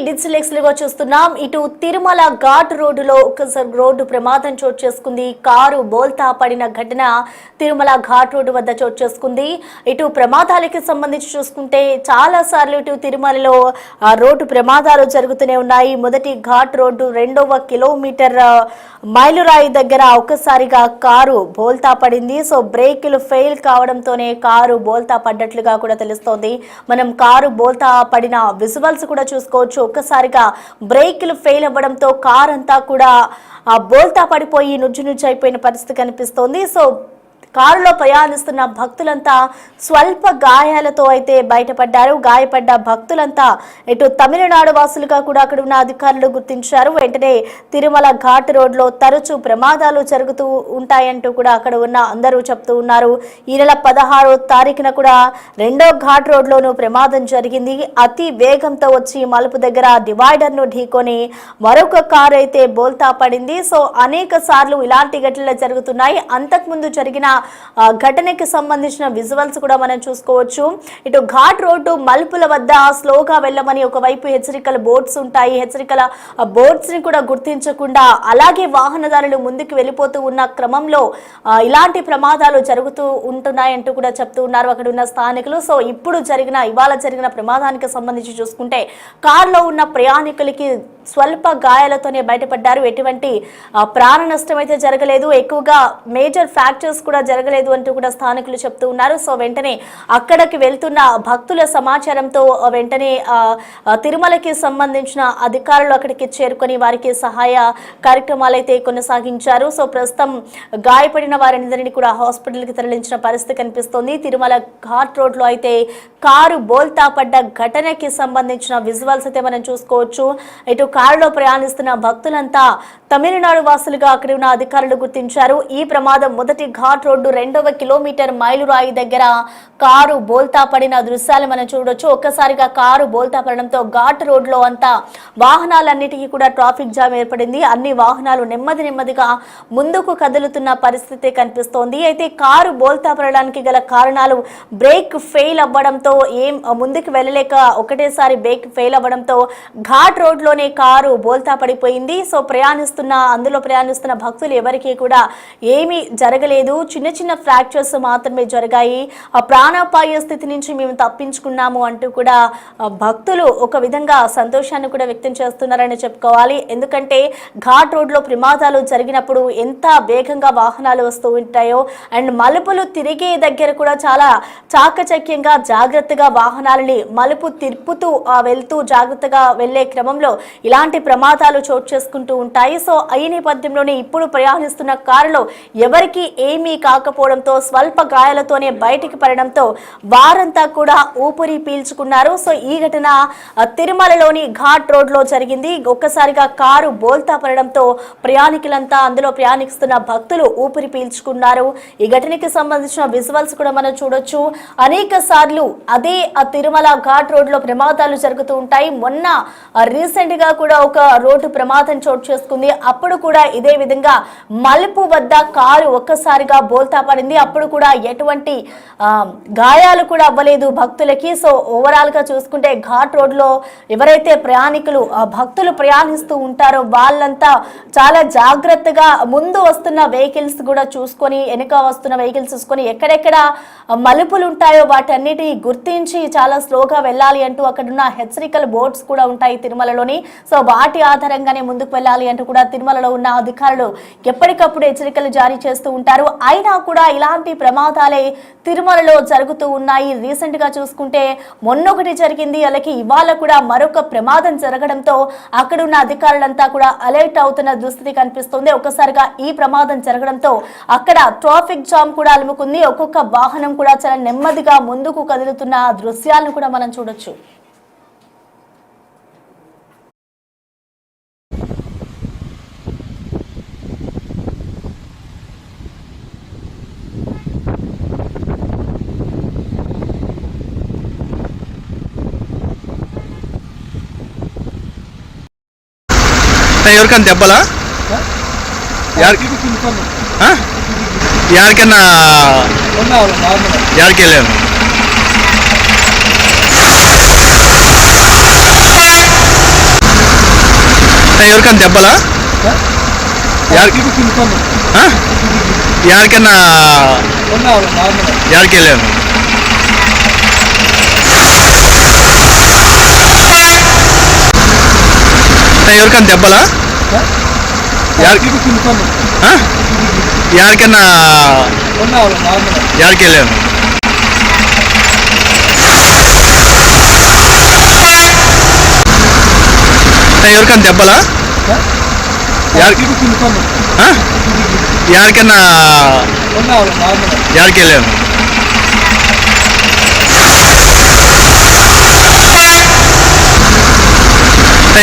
గా చూస్తున్నాం. ఇటు తిరుమల ఘాట్ రోడ్డులో ఒకసారి రోడ్డు ప్రమాదం చోటు చేసుకుంది. కారు బోల్తా పడిన ఘటన తిరుమల ఘాట్ రోడ్డు వద్ద చోటు చేసుకుంది. ఇటు ప్రమాదాలకి సంబంధించి చూసుకుంటే చాలా సార్లు ఇటు తిరుమలలో రోడ్డు ప్రమాదాలు జరుగుతూనే ఉన్నాయి. మొదటి ఘాట్ రోడ్డు 2వ కిలోమీటర్ మైలురాయి దగ్గర ఒక్కసారిగా కారు బోల్తా పడింది. సో బ్రేకులు ఫెయిల్ కావడంతోనే కారు బోల్తా పడ్డట్లుగా కూడా తెలుస్తోంది. మనం కారు బోల్తా పడిన విజువల్స్ కూడా చూసుకోవచ్చు. ఒక్కసారిగా బ్రేకులు ఫెయిల్ అవ్వడంతో కార్ అంతా కూడా బోల్తా పడిపోయి నుజ్జు అయిపోయిన పరిస్థితి కనిపిస్తోంది. సో కారులో ప్రయాణిస్తున్న భక్తులంతా స్వల్ప గాయాలతో అయితే బయటపడ్డారు. గాయపడ్డ భక్తులంతా ఇటు తమిళనాడు వాసులుగా కూడా అక్కడ ఉన్న అధికారులు గుర్తించారు. వెంటనే తిరుమల ఘాట్ రోడ్లో తరచూ ప్రమాదాలు జరుగుతూ ఉంటాయంటూ కూడా అక్కడ ఉన్న అందరూ చెప్తూ ఉన్నారు. ఈ నెల 16వ తారీఖున కూడా 2వ ఘాట్ రోడ్లోనూ ప్రమాదం జరిగింది. అతి వేగంతో వచ్చి మలుపు దగ్గర డివైడర్ను ఢీకొని మరొక కారు అయితే బోల్తా పడింది. సో అనేక సార్లు ఇలాంటి ఘటనలు జరుగుతున్నాయి. అంతకుముందు జరిగిన ఘటనకి సంబంధించిన విజువల్స్ కూడా మనం చూసుకోవచ్చు. ఇటు ఘాట్ రోడ్డు మలుపుల వద్ద స్లోగా వెళ్ళమని ఒకవైపు హెచ్చరికల బోర్డ్స్ ఉంటాయి. హెచ్చరికల బోర్డ్స్ ని కూడా గుర్తించకుండా అలాగే వాహనదారులు ముందుకు వెళ్ళిపోతూ ఉన్న క్రమంలో ఇలాంటి ప్రమాదాలు జరుగుతూ ఉంటున్నాయంటూ కూడా చెప్తూ ఉన్నారు అక్కడ ఉన్న స్థానికులు. సో ఇవాళ జరిగిన ప్రమాదానికి సంబంధించి చూసుకుంటే కారులో ఉన్న ప్రయాణికులకి స్వల్ప గాయాలతోనే బయటపడ్డారు. ఎటువంటి ప్రాణ నష్టం అయితే జరగలేదు. ఎక్కువగా మేజర్ ఫ్రాక్చర్స్ కూడా జరగలేదు అంటూ కూడా స్థానికులు చెప్తూ ఉన్నారు. సో వెంటనే అక్కడికి వెళ్తున్న భక్తుల సమాచారంతో వెంటనే తిరుమలకి సంబంధించిన అధికారులు అక్కడికి చేరుకొని వారికి సహాయ కార్యక్రమాలు అయితే కొనసాగించారు. సో ప్రస్తుతం గాయపడిన వారందరినీ కూడా హాస్పిటల్కి తరలించిన పరిస్థితి కనిపిస్తోంది. తిరుమల ఘాట్ రోడ్లో అయితే కారు బోల్తా పడ్డ ఘటనకి సంబంధించిన విజువల్స్ అయితే మనం చూసుకోవచ్చు. ఇటు కారులో ప్రయాణిస్తున్న భక్తులంతా తమిళనాడు వాసులుగా అక్కడ ఉన్న అధికారులు గుర్తించారు. ఈ ప్రమాదం మొదటి ఘాట్ రోడ్డు 2వ కిలోమీటర్ మైలురాయి దగ్గర కారు బోల్తా పడిన దృశ్యాలు మనం చూడొచ్చు. ఒక్కసారిగా కారు బోల్తా పడడంతో ఘాట్ రోడ్లో అంతా వాహనాలన్నిటికీ కూడా ట్రాఫిక్ జామ్ ఏర్పడింది. అన్ని వాహనాలు నెమ్మదిగా ముందుకు కదులుతున్న పరిస్థితి కనిపిస్తోంది. అయితే కారు బోల్తా పడడానికి గల కారణాలు బ్రేక్ ఫెయిల్ అవ్వడంతో ముందుకు వెళ్ళలేక ఒకటేసారి బ్రేక్ ఫెయిల్ అవ్వడంతో ఘాట్ రోడ్లోనే కారు బోల్తా పడిపోయింది. సో అందులో ప్రయాణిస్తున్న భక్తులు ఎవరికి కూడా ఏమీ జరగలేదు. చిన్న ఫ్రాక్చర్స్ మాత్రమే జరిగాయి. ఆ ప్రాణాపాయ స్థితి నుంచి మేము తప్పించుకున్నాము అంటూ కూడా భక్తులు ఒక విధంగా సంతోషాన్ని కూడా వ్యక్తం చేస్తున్నారని చెప్పుకోవాలి. ఎందుకంటే ఘాట్ రోడ్లో ప్రమాదాలు జరిగినప్పుడు ఎంత వేగంగా వాహనాలు వస్తూ ఉంటాయో అండ్ మలుపులు తిరిగే దగ్గర కూడా చాలా చాకచక్యంగా జాగ్రత్తగా వాహనాలని మలుపు తిప్పుతూ వెళ్తూ జాగ్రత్తగా వెళ్లే క్రమంలో ఇలాంటి ప్రమాదాలు చోటు చేసుకుంటూ ఉంటాయి. సో ఈ నేపథ్యంలోనే ఇప్పుడు ప్రయాణిస్తున్న కారులో ఎవరికి ఏమీ కాకపోవడంతో స్వల్ప గాయాలతోనే బయటికి పడడంతో వారంతా కూడా ఊపిరి పీల్చుకున్నారు. సో ఈ ఘటన తిరుమలలోని ఘాట్ రోడ్లో జరిగింది. ఒక్కసారిగా కారు బోల్తా పడడంతో ప్రయాణికులంతా అందులో ప్రయాణిస్తున్న భక్తులు ఊపిరి పీల్చుకున్నారు. ఈ ఘటనకి సంబంధించిన విజువల్స్ కూడా మనం చూడొచ్చు. అనేక సార్లు అదే తిరుమల ఘాట్ రోడ్లో ప్రమాదాలు జరుగుతూ ఉంటాయి. మొన్న రీసెంట్ గా కూడా ఒక రోడ్డు ప్రమాదం చోటు చేసుకుంది. అప్పుడు కూడా ఇదే విధంగా మలుపు వద్ద కారు ఒక్కసారిగా బోల్తా పడింది. అప్పుడు కూడా ఎటువంటి గాయాలు కూడా అవ్వలేదు భక్తులకి. సో ఓవరాల్ గా చూసుకుంటే ఘాట్ రోడ్ లో ఎవరైతే భక్తులు ప్రయాణిస్తూ ఉంటారో వాళ్ళంతా చాలా జాగ్రత్తగా ముందు వస్తున్న వెహికల్స్ కూడా చూసుకొని వెనుక వస్తున్న వెహికల్స్ చూసుకొని ఎక్కడెక్కడ మలుపులు ఉంటాయో వాటన్నిటిని గుర్తించి చాలా స్లోగా వెళ్ళాలి అంటూ అక్కడున్న హెచ్చరికల బోర్డ్స్ కూడా ఉంటాయి తిరుమలలోని. సో వాటి ఆధారంగానే ముందుకు వెళ్ళాలి అంటూ కూడా తిరుమలలో ఉన్న అధికారులు ఎప్పటికప్పుడు హెచ్చరికలు జారీ చేస్తూ ఉంటారు. అయినా కూడా ఇలాంటి ప్రమాదాలే తిరుమలలో జరుగుతూ ఉన్నాయి. రీసెంట్ గా చూసుకుంటే మొన్నొకటి జరిగింది. అలాగే ఇవాళ కూడా మరొక ప్రమాదం జరగడంతో అక్కడున్న అధికారులంతా కూడా అలర్ట్ అవుతున్న దుస్థితి కనిపిస్తుంది. ఒక్కసారిగా ఈ ప్రమాదం జరగడంతో అక్కడ ట్రాఫిక్ జామ్ కూడా అలుముకుంది. ఒక్కొక్క వాహనం కూడా చాలా నెమ్మదిగా ముందుకు కదులుతున్న దృశ్యాలను కూడా మనం చూడొచ్చు. ఎవరికన్నా దెబ్బలా యారికన్నా యారికి వెళ్ళారు ఎవరికైనా దెబ్బలా యారికన్నా యాడికి వెళ్ళాను ఎవరికైనా దెబ్బలా యాడికన్నా యాడికి వెళ్ళాను ఎవరికైనా దెబ్బలా యాడికన్నా యాడికి వెళ్ళాను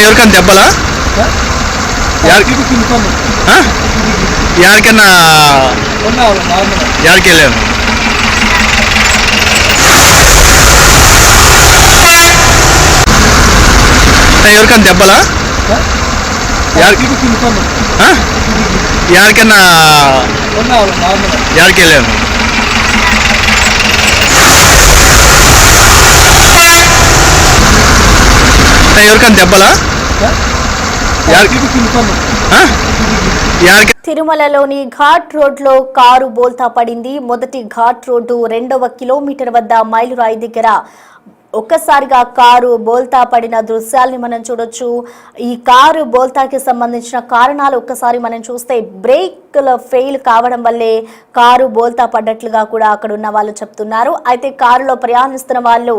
ఎవరికైనా దెబ్బలా యాడికన్నా యాడికి వెళ్ళాను ఎవరికైనా దెబ్బలా యాడికన్నా యాడికి వెళ్ళాను ఎవరికైనా దెబ్బలా తిరుమలలోని ఘాట్ రోడ్లో కారు బోల్తా పడింది. మొదటి ఘాట్ రోడ్డు 2వ కిలోమీటర్ వద్ద మైలురాయి దగ్గర ఒక్కసారిగా కారు బోల్తా పడిన దృశ్యాల్ని మనం చూడొచ్చు. ఈ కారు బోల్తాకి సంబంధించిన కారణాలు ఒక్కసారి మనం చూస్తే బ్రేక్ ఫెయిల్ కావడం వల్లే కారు బోల్తా పడ్డట్లుగా కూడా అక్కడ ఉన్న వాళ్ళు చెప్తున్నారు. అయితే కారులో ప్రయాణిస్తున్న వాళ్ళు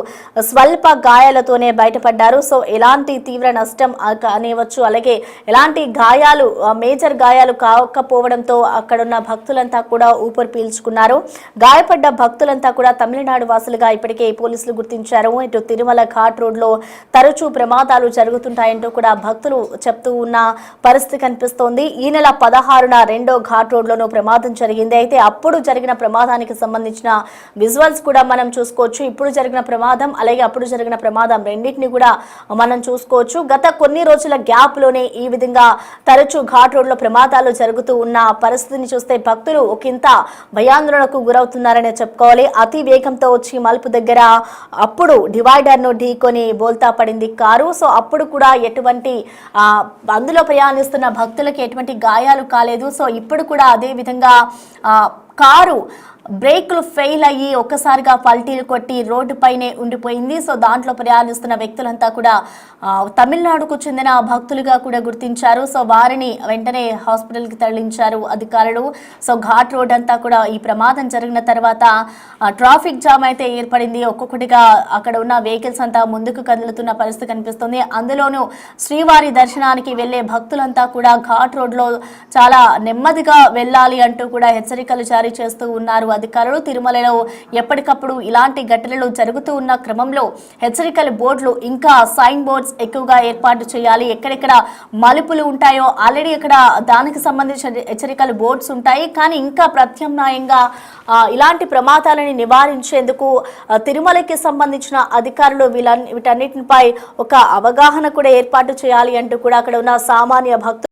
స్వల్ప గాయాలతోనే బయటపడ్డారు. సో ఎలాంటి తీవ్ర నష్టం అనేవచ్చు, అలాగే ఎలాంటి గాయాలు మేజర్ గాయాలు కాకపోవడంతో అక్కడున్న భక్తులంతా కూడా ఊపిరి పీల్చుకున్నారు. గాయపడ్డ భక్తులంతా కూడా తమిళనాడు వాసులుగా ఇప్పటికే పోలీసులు గుర్తించారు. ఇటు తిరుమల ఘాట్ రోడ్లో తరచూ ప్రమాదాలు జరుగుతుంటాయంటూ కూడా భక్తులు చెప్తూ ఉన్న పరిస్థితి కనిపిస్తోంది. ఈ నెల 16న 2వ ఘాట్ రోడ్లోనూ ప్రమాదం జరిగింది. అయితే అప్పుడు జరిగిన ప్రమాదానికి సంబంధించిన విజువల్స్ కూడా మనం చూసుకోవచ్చు. ఇప్పుడు జరిగిన ప్రమాదం అలాగే అప్పుడు జరిగిన ప్రమాదం రెండింటిని కూడా మనం చూసుకోవచ్చు. గత కొన్ని రోజుల గ్యాప్ లోనే ఈ విధంగా తరచూ ఘాట్ రోడ్లో ప్రమాదాలు జరుగుతూ ఉన్న పరిస్థితిని చూస్తే భక్తులు ఒకంత భయాందోళనకు గురవుతున్నారనే చెప్పుకోవాలి. అతి వేగంతో వచ్చి మలుపు దగ్గర అప్పుడు డివైడర్ ను ఢీకొని బోల్తా పడింది కారు. సో అప్పుడు కూడా ఎటువంటి అందులో ప్రయాణిస్తున్న భక్తులకి ఎటువంటి గాయాలు కాలేదు. సో ఇప్పుడు కూడా అదే విధంగా కారు బ్రేకులు ఫెయిల్ అయ్యి ఒక్కసారిగా పల్టీలు కొట్టి రోడ్డు పైనే ఉండిపోయింది. సో దాంట్లో ప్రయాణిస్తున్న వ్యక్తులంతా కూడా తమిళనాడుకు చెందిన భక్తులుగా కూడా గుర్తించారు. సో వారిని వెంటనే హాస్పిటల్కి తరలించారు అధికారులు. సో ఘాట్ రోడ్ అంతా కూడా ఈ ప్రమాదం జరిగిన తర్వాత ట్రాఫిక్ జామ్ అయితే ఏర్పడింది. ఒక్కొక్కటిగా అక్కడ ఉన్న వెహికల్స్ అంతా ముందుకు కదులుతున్న పరిస్థితి కనిపిస్తుంది. అందులోనూ శ్రీవారి దర్శనానికి వెళ్లే భక్తులంతా కూడా ఘాట్ రోడ్లో చాలా నెమ్మదిగా వెళ్ళాలి అంటూ కూడా హెచ్చరికలు జారీ చేస్తూ ఉన్నారు అధికారులు. తిరుమలలో ఎప్పటికప్పుడు ఇలాంటి ఘటనలు జరుగుతూ ఉన్న క్రమంలో హెచ్చరికల బోర్డులు ఇంకా సైన్ బోర్డ్స్ ఎక్కువగా ఏర్పాటు చేయాలి. ఎక్కడెక్కడ మలుపులు ఉంటాయో ఆల్రెడీ ఇక్కడ దానికి సంబంధించిన హెచ్చరికల బోర్డ్స్ ఉంటాయి. కానీ ఇంకా ప్రత్యామ్నాయంగా ఇలాంటి ప్రమాదాలని నివారించేందుకు తిరుమలకి సంబంధించిన అధికారులు వీటన్నిటిపై ఒక అవగాహన కూడా ఏర్పాటు చేయాలి అంటూ కూడా అక్కడ ఉన్న సామాన్య భక్తులు